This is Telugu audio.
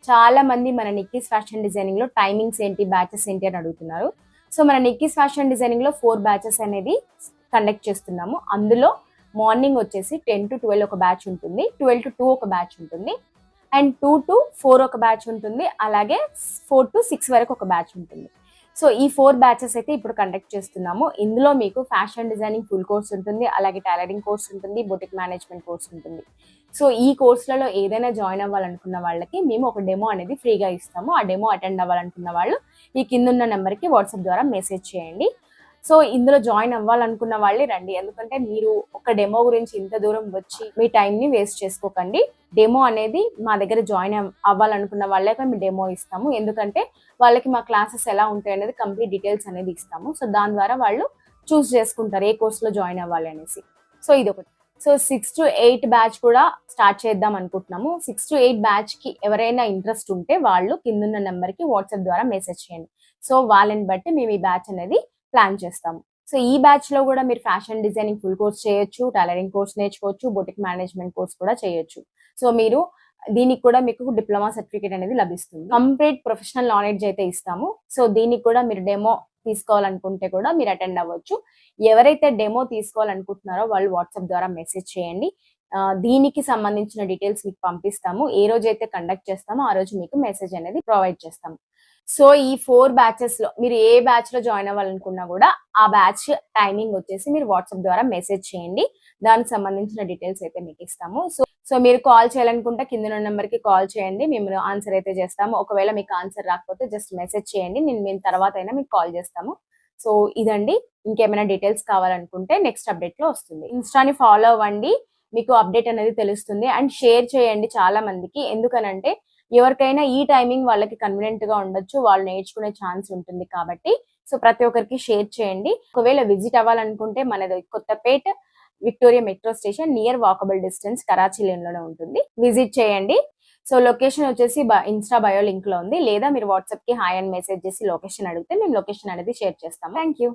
చాలా మంది మన నిక్కీస్ ఫ్యాషన్ డిజైనింగ్ లో టైమింగ్స్ ఏంటి, బ్యాచెస్ ఏంటి అని అడుగుతున్నారు. సో మన నిక్కీస్ ఫ్యాషన్ డిజైనింగ్ లో 4 బ్యాచెస్ అనేది కండక్ట్ చేస్తున్నాము. అందులో మార్నింగ్ వచ్చేసి 10 to 12 ఒక బ్యాచ్ ఉంటుంది, 12 to 2 ఒక బ్యాచ్ ఉంటుంది, అండ్ 2 to 4 ఒక బ్యాచ్ ఉంటుంది, అలాగే 4 to 6 వరకు ఒక బ్యాచ్ ఉంటుంది. సో ఈ 4 బ్యాచెస్ అయితే ఇప్పుడు కండక్ట్ చేస్తున్నాము. ఇందులో మీకు ఫ్యాషన్ డిజైనింగ్ ఫుల్ కోర్స్ ఉంటుంది, అలాగే టైలరింగ్ కోర్స్ ఉంటుంది, బొటిక్ మేనేజ్మెంట్ కోర్స్ ఉంటుంది. సో ఈ కోర్సులలో ఏదైనా జాయిన్ అవ్వాలనుకున్న వాళ్ళకి మేము ఒక డెమో అనేది ఫ్రీగా ఇస్తాము. ఆ డెమో అటెండ్ అవ్వాలనుకున్న వాళ్ళు ఈ కింద ఉన్న నెంబర్కి వాట్సాప్ ద్వారా మెసేజ్ చేయండి. సో ఇందులో జాయిన్ అవ్వాలనుకున్న వాళ్ళే రండి, ఎందుకంటే మీరు ఒక డెమో గురించి ఇంత దూరం వచ్చి మీ టైంని వేస్ట్ చేసుకోకండి. డెమో అనేది మా దగ్గర జాయిన్ అవ్వాలనుకున్న వాళ్ళకే మేము డెమో ఇస్తాము, ఎందుకంటే వాళ్ళకి మా క్లాసెస్ ఎలా ఉంటాయి అనేది కంప్లీట్ డీటెయిల్స్ అనేది ఇస్తాము. సో దాని ద్వారా వాళ్ళు చూస్ చేసుకుంటారు ఏ కోర్సులో జాయిన్ అవ్వాలి అనేసి. సో ఇది ఒకటి. సో 6 to 8 బ్యాచ్ కూడా స్టార్ట్ చేద్దాం అనుకుంటున్నాము. 6 to 8 బ్యాచ్ కి ఎవరైనా ఇంట్రెస్ట్ ఉంటే వాళ్ళు కిందున్న నెంబర్కి వాట్సాప్ ద్వారా మెసేజ్ చేయండి. సో వాళ్ళని బట్టి మేము ఈ బ్యాచ్ అనేది ప్లాన్ చేస్తాము. సో ఈ బ్యాచ్ లో కూడా మీరు ఫ్యాషన్ డిజైనింగ్ ఫుల్ కోర్స్ చేయొచ్చు, టైలరింగ్ కోర్స్ నేర్చుకోవచ్చు, బొటిక్ మేనేజ్మెంట్ కోర్స్ కూడా చేయొచ్చు. సో మీరు దీనికి కూడా మీకు డిప్లొమా సర్టిఫికేట్ అనేది లభిస్తుంది. కంప్లీట్ ప్రొఫెషనల్ నాలెడ్జ్ అయితే ఇస్తాము. సో దీనికి కూడా మీరు డెమో తీసుకోవాలనుకుంటే కూడా మీరు అటెండ్ అవ్వచ్చు. ఎవరైతే డెమో తీసుకోవాలనుకుంటున్నారో వాళ్ళు వాట్సాప్ ద్వారా మెసేజ్ చేయండి. దీనికి సంబంధించిన డీటెయిల్స్ మీకు పంపిస్తాము. ఏ రోజు అయితే కండక్ట్ చేస్తామో ఆ రోజు మీకు మెసేజ్ అనేది ప్రొవైడ్ చేస్తాము. సో ఈ 4 బ్యాచెస్ లో మీరు ఏ బ్యాచ్ లో జాయిన్ అవ్వాలనుకున్నా కూడా ఆ బ్యాచ్ టైమింగ్ వచ్చేసి మీరు వాట్సాప్ ద్వారా మెసేజ్ చేయండి. దానికి సంబంధించిన డీటెయిల్స్ అయితే మీకు ఇస్తాము. సో మీరు కాల్ చేయాలనుకుంటే కింద నెంబర్ కి కాల్ చేయండి, మేము ఆన్సర్ అయితే చేస్తాము. ఒకవేళ మీకు ఆన్సర్ రాకపోతే జస్ట్ మెసేజ్ చేయండి, మేము తర్వాత అయినా మీకు కాల్ చేస్తాము. సో ఇదండి. ఇంకేమైనా డీటెయిల్స్ కావాలనుకుంటే నెక్స్ట్ అప్డేట్ లో వస్తుంది. ఇన్స్టాని ఫాలో అవ్వండి, మీకు అప్డేట్ అనేది తెలుస్తుంది. అండ్ షేర్ చేయండి చాలా మందికి, ఎందుకనంటే ఎవరికైనా ఈ టైమింగ్ వాళ్ళకి కన్వీనియంట్ గా ఉండొచ్చు, వాళ్ళు నేర్చుకునే ఛాన్స్ ఉంటుంది కాబట్టి. సో ప్రతి ఒక్కరికి షేర్ చేయండి. ఒకవేళ విజిట్ అవ్వాలనుకుంటే మనది Kothapet Victoria metro station near walkable distance Karachi lane లోనే ఉంటుంది. విజిట్ చేయండి. సో లొకేషన్ వచ్చేసి ఇన్స్టా బయో లింక్ లో ఉంది, లేదా మీరు వాట్సాప్ కి హాయ్ అని మెసేజ్ చేసి లొకేషన్ అడిగితే మేము లొకేషన్ అనేది షేర్ చేస్తాము. Thank you.